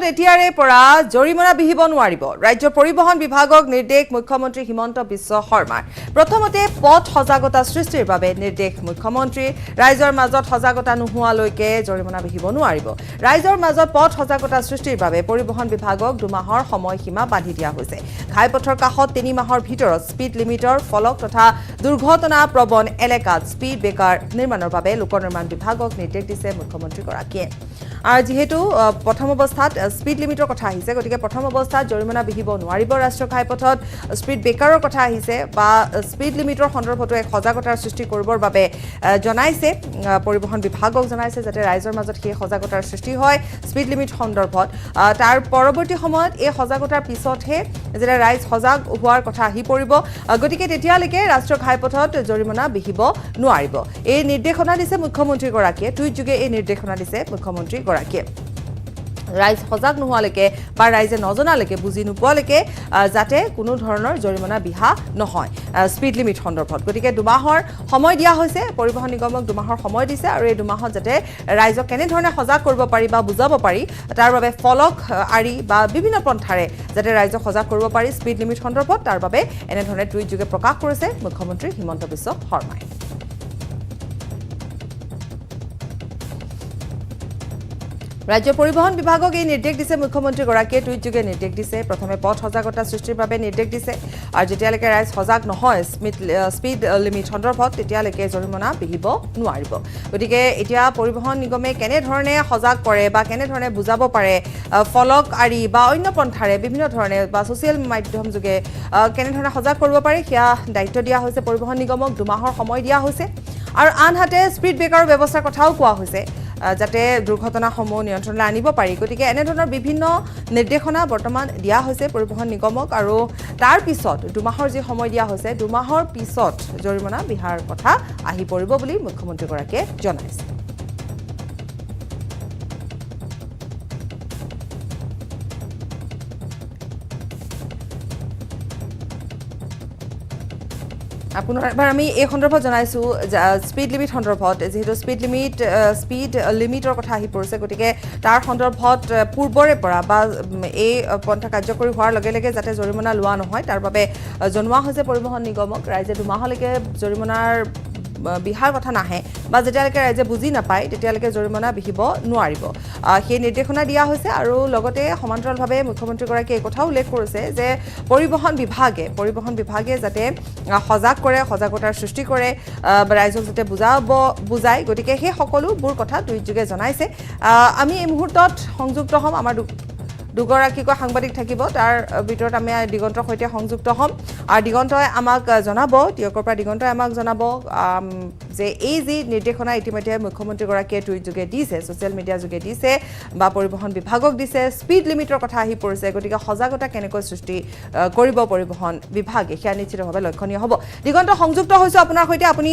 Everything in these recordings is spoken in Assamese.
ঘাইপথত এতিয়াৰে পৰা জৰিমনা বিহিব নোৱাৰিব ৰাজ্য পৰিবহণ বিভাগক নিৰ্দেশ মুখ্যমন্ত্ৰী হিমন্ত বিশ্ব শৰ্মাৰ প্ৰথমতে পথ সজাগতা সৃষ্টিৰ বাবে নিৰ্দেশ মুখ্যমন্ত্ৰী ৰাইজৰ মাজত সজাগতা নোহোৱালৈকে জৰিমনা বিহিব নোৱাৰিব ৰাইজৰ মাজত পথ সজাগতা সৃষ্টিৰ বাবে পৰিবহণ বিভাগক 2 মাহৰ সময়সীমা বান্ধি দিয়া হৈছে ঘাইপথৰ কাষত 3 মাহৰ ভিতৰত স্পীড লিমিটৰ ফলক তথা দুৰ্ঘটনা প্ৰবণ এলেকাত স্পীড ব্ৰেকাৰ নিৰ্মাণৰ বাবে লোক নিৰ্মাণ বিভাগক নিৰ্দেশ দিছে মুখ্যমন্ত্ৰী গৰাকীয়ে আৰু যেহেতু প্ৰথম অৱস্থাত স্পীড লিমিটৰ কথা আহিছে গতিকে প্ৰথম অৱস্থাত জৰিমনা বিহিব নোৱাৰিব ৰাষ্ট্ৰীয় ঘাইপথত স্পীড ব্ৰেকাৰৰ কথা আহিছে বা স্পীড লিমিটৰ সন্দৰ্ভত এক সজাগতাৰ সৃষ্টি কৰিবৰ বাবে জনাইছে পৰিবহণ বিভাগক জনাইছে যাতে ৰাইজৰ মাজত সেই সজাগতাৰ সৃষ্টি হয় স্পীড লিমিট সন্দৰ্ভত তাৰ পৰৱৰ্তী সময়ত এই সজাগতাৰ পিছতহে যেনে ৰাইজ সজাগ হোৱাৰ কথা আহি পৰিব গতিকে তেতিয়ালৈকে ৰাষ্ট্ৰীয় ঘাইপথত জৰিমনা বিহিব নোৱাৰিব এই নিৰ্দেশনা দিছে মুখ্যমন্ত্ৰী গৰাকীয়ে টুইট যোগে এই নিৰ্দেশনা দিছে মুখ্যমন্ত্ৰী গৰাকীয়ে ৰাইজ সজাগ নোহোৱালৈকে বা ৰাইজে নজনালৈকে বুজি নোপোৱালৈকে যাতে কোনো ধৰণৰ জৰিমনা বিহা নহয় স্পীড লিমিট সন্দৰ্ভত গতিকে 2 মাহৰ সময় দিয়া হৈছে পৰিবহণ নিগমক 2 মাহৰ সময় দিছে আৰু এই 2 মাহত যাতে ৰাইজক কেনেধৰণে সজাগ কৰিব পাৰি বা বুজাব পাৰি তাৰ বাবে ফলক আৰি বা বিভিন্ন পন্থাৰে যাতে ৰাইজক সজাগ কৰিব পাৰি স্পীড লিমিট সন্দৰ্ভত তাৰ বাবে এনেধৰণে টুইট যোগে প্ৰকাশ কৰিছে মুখ্যমন্ত্ৰী হিমন্ত বিশ্ব শৰ্মাই ৰাজ্য পৰিবহণ বিভাগক এই নিৰ্দেশ দিছে মুখ্যমন্ত্ৰী গৰাকীয়ে টুইট যোগে নিৰ্দেশ দিছে প্ৰথমে পথ সজাগতা সৃষ্টিৰ বাবে নিৰ্দেশ দিছে আৰু যেতিয়ালৈকে ৰাইজ সজাগ নহয় স্পীড লিমিট সন্দৰ্ভত তেতিয়ালৈকে জৰিমনা বিহিব নোৱাৰিব গতিকে এতিয়া পৰিবহণ নিগমে কেনেধৰণে সজাগ কৰে বা কেনেধৰণে বুজাব পাৰে ফলক আৰি বা অন্য পন্থাৰে বিভিন্ন ধৰণে বা ছ'চিয়েল মাধ্যম যোগে কেনেধৰণে সজাগ কৰিব পাৰে সেয়া দায়িত্ব দিয়া হৈছে পৰিবহণ নিগমক 2 মাহৰ সময় দিয়া হৈছে আৰু আনহাতে স্পীড ব্ৰেকাৰৰ ব্যৱস্থাৰ কথাও কোৱা হৈছে যাতে দুৰ্ঘটনাসমূহ নিয়ন্ত্ৰণলৈ আনিব পাৰি গতিকে এনেধৰণৰ বিভিন্ন নিৰ্দেশনা বৰ্তমান দিয়া হৈছে পৰিবহণ নিগমক আৰু তাৰ পিছত 2 মাহৰ যি সময় দিয়া হৈছে 2 মাহৰ পিছত জৰিমনা বিহাৰ কথা আহি পৰিব বুলি মুখ্যমন্ত্ৰীগৰাকীয়ে জনাইছে আপোনাৰ এবাৰ আমি এই সন্দৰ্ভত জনাইছো স্পীড লিমিট সন্দৰ্ভত যেহেতু স্পীড লিমিটৰ কথা আহি পৰিছে গতিকে তাৰ সন্দৰ্ভত পূৰ্বৰে পৰা বা এই পন্থা কাৰ্যকৰী হোৱাৰ লগে লগে যাতে জৰিমনা লোৱা নহয় তাৰ বাবে জনোৱা হৈছে পৰিবহণ নিগমক ৰাইজে 2 মাহলৈকে জৰিমনাৰ বিহাৰ কথা নাহে বা যেতিয়ালৈকে ৰাইজে বুজি নাপায় তেতিয়ালৈকে জৰিমনা বিহিব নোৱাৰিব সেই নিৰ্দেশনা দিয়া হৈছে আৰু লগতে সমান্তৰালভাৱে মুখ্যমন্ত্ৰীগৰাকীয়ে এই কথাও উল্লেখ কৰিছে যে পৰিবহণ বিভাগে যাতে সজাগ কৰে সজাগতাৰ সৃষ্টি কৰে ৰাইজক যাতে বুজায় গতিকে সেই সকলোবোৰ কথা টুইট যোগে জনাইছে আমি এই মুহূৰ্তত সংযুক্ত হ'ম আমাৰ দুগৰাকীকৈ সাংবাদিক থাকিব তাৰ ভিতৰত আমি দিগন্তৰ সৈতে সংযুক্ত হ'ম আৰু দিগন্তই আমাক জনাব টিয়কৰ পৰা দিগন্তই আমাক জনাব যে এই যি নিৰ্দেশনা ইতিমধ্যে মুখ্যমন্ত্ৰীগৰাকীয়ে টুইট যোগে দিছে ছ'চিয়েল মিডিয়া যোগে দিছে বা পৰিবহণ বিভাগক দিছে স্পীড লিমিটৰ কথা আহি পৰিছে গতিকে সজাগতা কেনেকৈ সৃষ্টি কৰিব পৰিবহণ বিভাগে সেয়া নিশ্চিতভাৱে লক্ষণীয় হ'ব দিগন্ত সংযুক্ত হৈছোঁ আপোনাৰ সৈতে আপুনি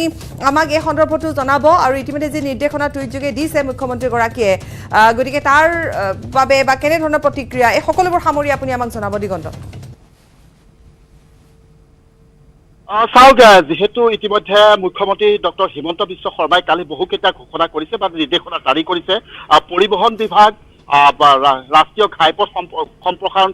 আমাক এই সন্দৰ্ভতো জনাব আৰু ইতিমধ্যে যি নিৰ্দেশনা টুইট যোগে দিছে মুখ্যমন্ত্ৰীগৰাকীয়ে গতিকে তাৰ বাবে বা কেনেধৰণৰ প্ৰতিক্ৰিয়া এই সকলোবোৰ সামৰি আপুনি আমাক জনাব দিগন্ত চাওক যেহেতু ইতিমধ্যে মুখ্যমন্ত্ৰী ডক্টৰ হিমন্ত বিশ্ব শৰ্মাই কালি বহুকেইটা ঘোষণা কৰিছে বা নিৰ্দেশনা জাৰি কৰিছে পৰিবহণ বিভাগ ৰাষ্ট্ৰীয় ঘাইপথ সম্প্ৰসাৰণ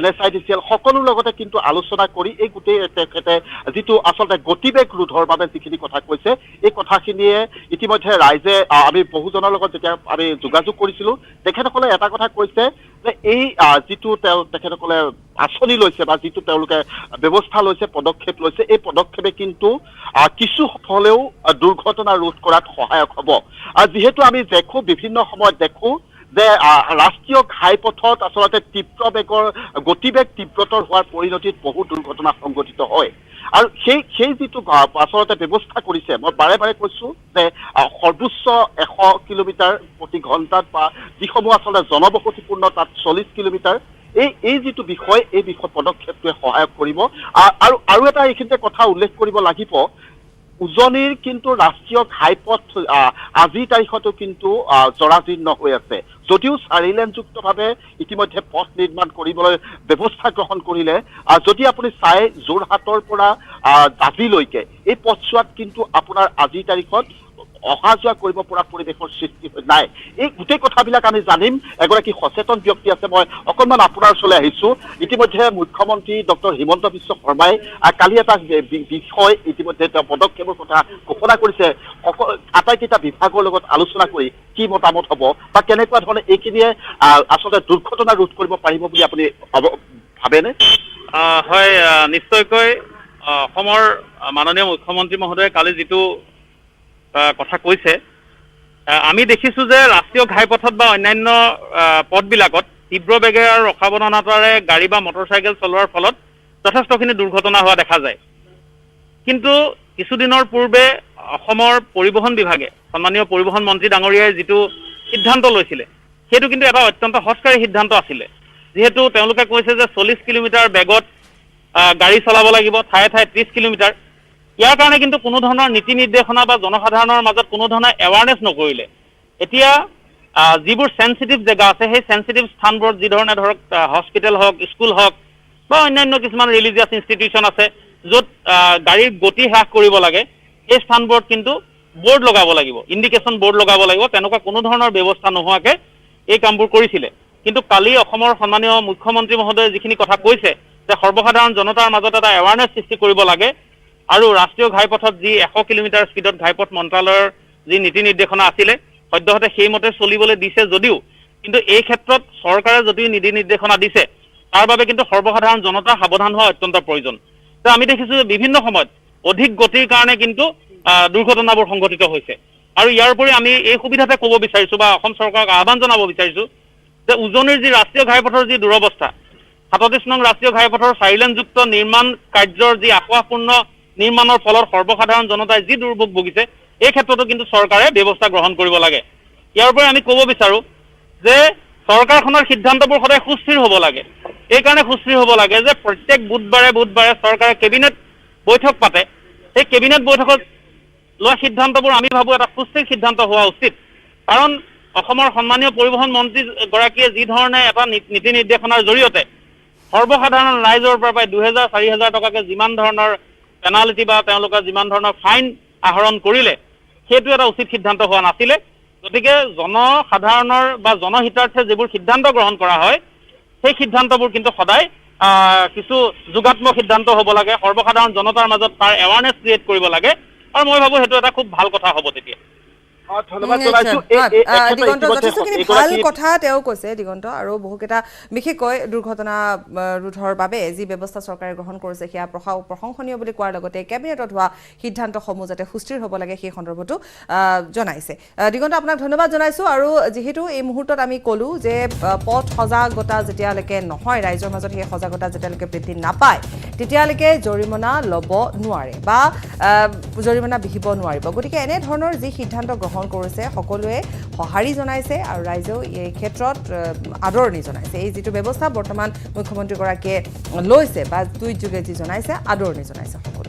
NHIDCL সকলোৰ লগতে কিন্তু আলোচনা কৰি এই গোটেই তেখেতে যিটো আচলতে গতিবেগ ৰোধৰ বাবে যিখিনি কথা কৈছে এই কথাখিনিয়ে ইতিমধ্যে ৰাইজে আমি বহুজনৰ লগত যেতিয়া আমি যোগাযোগ কৰিছিলোঁ তেখেতসকলে এটা কথা কৈছে যে এই যিটো তেখেতসকলে আঁচনি লৈছে বা যিটো তেওঁলোকে ব্যৱস্থা লৈছে পদক্ষেপ লৈছে এই পদক্ষেপে কিন্তু কিছু হ'লেও দুৰ্ঘটনা ৰোধ কৰাত সহায়ক হ'ব যিহেতু আমি দেখোঁ বিভিন্ন সময়ত দেখোঁ যে ৰাষ্ট্ৰীয় ঘাইপথত আচলতে গতিবেগ তীব্ৰতৰ হোৱাৰ পৰিণতিত বহু দুৰ্ঘটনা সংঘটিত হয় আৰু সেই যিটো আচলতে ব্যৱস্থা কৰিছে মই বাৰে বাৰে কৈছোঁ যে সৰ্বোচ্চ 100 কিলোমিটাৰ প্ৰতি ঘণ্টাত বা যিসমূহ আচলতে জনবসতিপূৰ্ণ তাত 40 কিলোমিটাৰ এই যিটো বিষয় এই বিষয় পদক্ষেপটোৱে সহায়ক কৰিব আৰু এটা এইখিনিতে কথা উল্লেখ কৰিব লাগিব উজনিৰ কিন্তু ৰাষ্ট্ৰীয় ঘাইপথ আজিৰ তাৰিখতো কিন্তু জৰাজীৰ্ণ হৈ আছে যদিও 4 লেনযুক্তভাৱে ইতিমধ্যে পথ নিৰ্মাণ কৰিবলৈ ব্যৱস্থা গ্ৰহণ কৰিলে যদি আপুনি চাই যোৰহাটৰ পৰা দাজিলৈকে এই পথছোৱাত কিন্তু আপোনাৰ আজিৰ তাৰিখত অহা যোৱা কৰিব পৰা পৰিৱেশৰ সৃষ্টি নাই। এই গোটেই কথাবিলাক আমি জানিম। এগৰাকী সচেতন ব্যক্তি আছে, মই অকণমান আপোনাৰ ওচৰলৈ আহিছোঁ। ইতিমধ্যে মুখ্যমন্ত্ৰী ডক্টৰ হিমন্ত বিশ্ব শৰ্মাই কালি এটা বিষয় ইতিমধ্যে তেওঁ পদক্ষেপৰ কথা ঘোষণা কৰিছে। আটাইকেইটা বিভাগৰ লগত আলোচনা কৰি কি মতামত হ'ব বা কেনেকুৱা ধৰণে এইখিনিয়ে আচলতে দুৰ্ঘটনা ৰোধ কৰিব পাৰিব বুলি আপুনি ভাবেনে? হয়, নিশ্চয়কৈ অসমৰ মাননীয় মুখ্যমন্ত্ৰী মহোদয়ে কালি যিটো কথা কৈছে, আমি দেখিছোঁ যে ৰাষ্ট্ৰীয় ঘাইপথত বা অন্যান্য পথবিলাকত তীব্ৰ বেগেৰে আৰু ৰসাৱধানতাৰে গাড়ী বা মটৰচাইকেল চলোৱাৰ ফলত যথেষ্টখিনি দুৰ্ঘটনা হোৱা দেখা যায়। কিন্তু কিছুদিনৰ পূৰ্বে অসমৰ পৰিবহণ বিভাগে সন্মানীয় পৰিবহণ মন্ত্ৰী ডাঙৰীয়াই যিটো সিদ্ধান্ত লৈছিলে, সেইটো কিন্তু এটা অত্যন্ত হঠকাৰী সিদ্ধান্ত আছিলে। যিহেতু তেওঁলোকে কৈছে যে 40 কিলোমিটাৰ বেগত গাড়ী চলাব লাগিব, ঠায়ে ঠায়ে 30 কিলোমিটাৰ। ইয়াৰ কাৰণে কিন্তু কোনো ধৰণৰ নীতি নিৰ্দেশনা বা জনসাধাৰণৰ মাজত কোনো ধৰণৰ এৱাৰনেছ নকৰিলে। এতিয়া যিবোৰ চেঞ্চিটিভ জেগা আছে, সেই চেঞ্চিটিভ স্থানবোৰত যিধৰণে ধৰক হস্পিটেল হওক, স্কুল হওক বা অন্যান্য কিছুমান ৰিলিজিয়াছ ইনষ্টিটিউশ্যন আছে, য'ত গাড়ীৰ গতি হ্ৰাস কৰিব লাগে, সেই স্থানবোৰত কিন্তু বৰ্ড লগাব লাগিব, ইণ্ডিকেশ্যন বৰ্ড লগাব লাগিব। তেনেকুৱা কোনো ধৰণৰ ব্যৱস্থা নোহোৱাকৈ এই কামবোৰ কৰিছিলে। কিন্তু কালি অসমৰ সন্মানীয় মুখ্যমন্ত্ৰী মহোদয়ে যিখিনি কথা কৈছে যে সৰ্বসাধাৰণ জনতাৰ মাজত এটা এৱাৰনেছ সৃষ্টি কৰিব লাগে আৰু ৰাষ্ট্ৰীয় ঘাইপথত যি 100 কিলোমিটাৰ স্পীডত ঘাইপথ মন্ত্ৰালয়ৰ যি নীতি নিৰ্দেশনা আছিলে সদ্যহতে সেইমতে চলিবলৈ দিছে যদিও, কিন্তু এই ক্ষেত্ৰত চৰকাৰে যদিও নীতি নিৰ্দেশনা দিছে, তাৰ বাবে কিন্তু সৰ্বসাধাৰণ জনতা সাৱধান হোৱা অত্যন্ত প্ৰয়োজন। তো আমি দেখিছোঁ যে বিভিন্ন সময়ত অধিক গতিৰ কাৰণে কিন্তু দুৰ্ঘটনাবোৰ সংঘটিত হৈছে। আৰু ইয়াৰ উপৰি আমি এই সুবিধাতে ক'ব বিচাৰিছোঁ বা অসম চৰকাৰক আহ্বান জনাব বিচাৰিছোঁ যে উজনিৰ যি ৰাষ্ট্ৰীয় ঘাইপথৰ যি দুৰৱস্থা, 37 নং ৰাষ্ট্ৰীয় ঘাইপথৰ 4 লেনযুক্ত নিৰ্মাণ কাৰ্যৰ যি আশাপূৰ্ণ নিৰ্মাণৰ ফলত সৰ্বসাধাৰণ জনতাই যি দুৰ্ভোগ ভুগিছে, এই ক্ষেত্ৰতো কিন্তু চৰকাৰে ব্যৱস্থা গ্ৰহণ কৰিব লাগে। ইয়াৰ উপৰি আমি ক'ব বিচাৰোঁ যে চৰকাৰখনৰ সিদ্ধান্তবোৰ সদায় সুস্থিৰ হ'ব লাগে। এইকাৰণে সুস্থিৰ হ'ব লাগে যে প্ৰত্যেক বুধবাৰে চৰকাৰে কেবিনেট বৈঠক পাতে। সেই কেবিনেট বৈঠকত লোৱা সিদ্ধান্তবোৰ আমি ভাবোঁ এটা সুস্থিৰ সিদ্ধান্ত হোৱা উচিত। কাৰণ অসমৰ সন্মানীয় পৰিবহণ মন্ত্ৰীগৰাকীয়ে যি ধৰণে এটা নীতি নিৰ্দেশনাৰ জৰিয়তে সৰ্বসাধাৰণ ৰাইজৰ পৰা প্ৰায় 2000-4000 টকাকৈ যিমান ধৰণৰ পেনাল্টি বা তেওঁলোকে যিমান ধৰণৰ ফাইন আহৰণ কৰিলে, সেইটো এটা উচিত সিদ্ধান্ত হোৱা নাছিলে। গতিকে জনসাধাৰণৰ বা জনহিতাৰ্থে যিবোৰ সিদ্ধান্ত গ্ৰহণ কৰা হয়, সেই সিদ্ধান্তবোৰ কিন্তু সদায় কিছু যোগাত্মক সিদ্ধান্ত হ'ব লাগে। সৰ্বসাধাৰণ জনতাৰ মাজত তাৰ এৱাৰনেছ ক্ৰিয়েট কৰিব লাগে আৰু মই ভাবোঁ সেইটো এটা খুব ভাল কথা হ'ব তেতিয়া। দিগন্ত যথেষ্টখিনি ভাল কথা তেওঁ কৈছে দিগন্ত, আৰু বহুকেইটা বিশেষকৈ দুৰ্ঘটনা ৰোধৰ বাবে যি ব্যৱস্থা চৰকাৰে গ্ৰহণ কৰিছে সেয়া প্ৰশংসনীয় বুলি কোৱাৰ লগতে কেবিনেটত হোৱা সিদ্ধান্তসমূহ যাতে সুস্থিৰ হ'ব লাগে সেই সন্দৰ্ভতো জনাইছে। দিগন্ত, আপোনাক ধন্যবাদ জনাইছোঁ। আৰু যিহেতু এই মুহূৰ্তত আমি ক'লোঁ যে পথ সজাগতা যেতিয়ালৈকে নহয়, ৰাইজৰ মাজত সেই সজাগতা যেতিয়ালৈকে বৃদ্ধি নাপায়, তেতিয়ালৈকে জৰিমনা ল'ব নোৱাৰে বা জৰিমনা বিহিব নোৱাৰিব। গতিকে এনেধৰণৰ যি সিদ্ধান্ত গ্ৰহণ কৰিছে সকলোৱে সঁহাৰি জনাইছে আৰু ৰাইজেও এই ক্ষেত্ৰত আদৰণি জনাইছে। এই যিটো ব্যৱস্থা বৰ্তমান মুখ্যমন্ত্ৰীগৰাকীয়ে লৈছে বা টুইট যোগে যি জনাইছে, আদৰণি জনাইছে সকলোৱে।